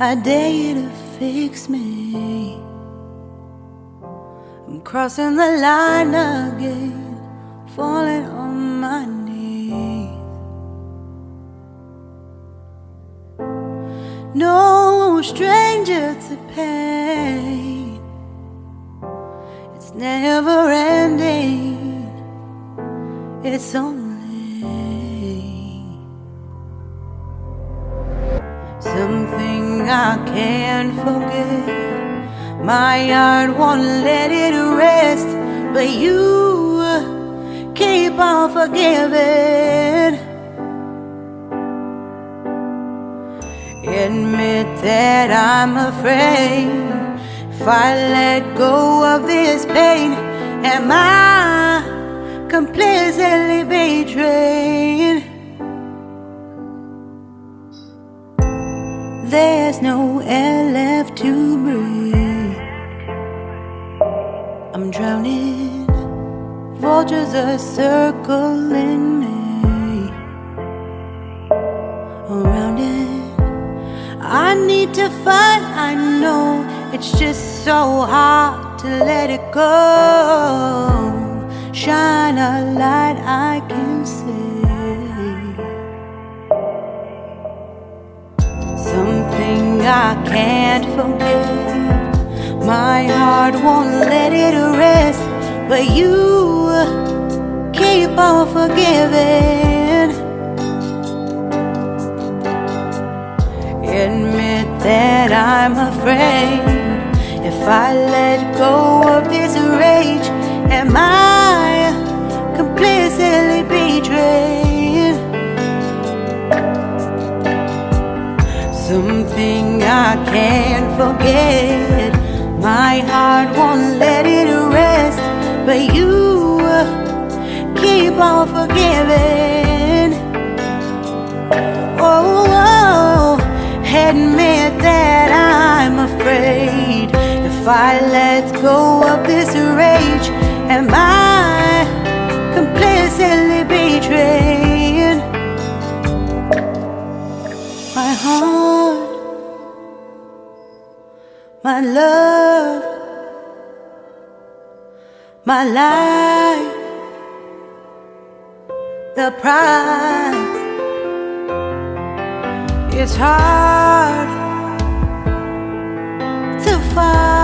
I dare you to fix me. I'm crossing the line again, falling on my knees. No stranger to pain, it's never ending, it's only something I can't forget. My heart won't let it rest, but you keep on forgiving. Admit that I'm afraid. If I let go of this pain, am I completely betrayed? There's no air left to breathe. I'm drowning, vultures are circling me. Around it, I need to fight. I know it's just so hard to let it go. Shine a light I can see. Something I can't forget. My heart won't let it rest, but you keep on forgiving. Admit that I'm afraid. If I let go of this rage, am I completely betrayed? Something I can't forget. My heart won't let it rest, but you keep on forgiving. Oh, admit that I'm afraid. If I let go of this rage, am I completely betrayed? My heart, my love, my life, the price. It's hard to find.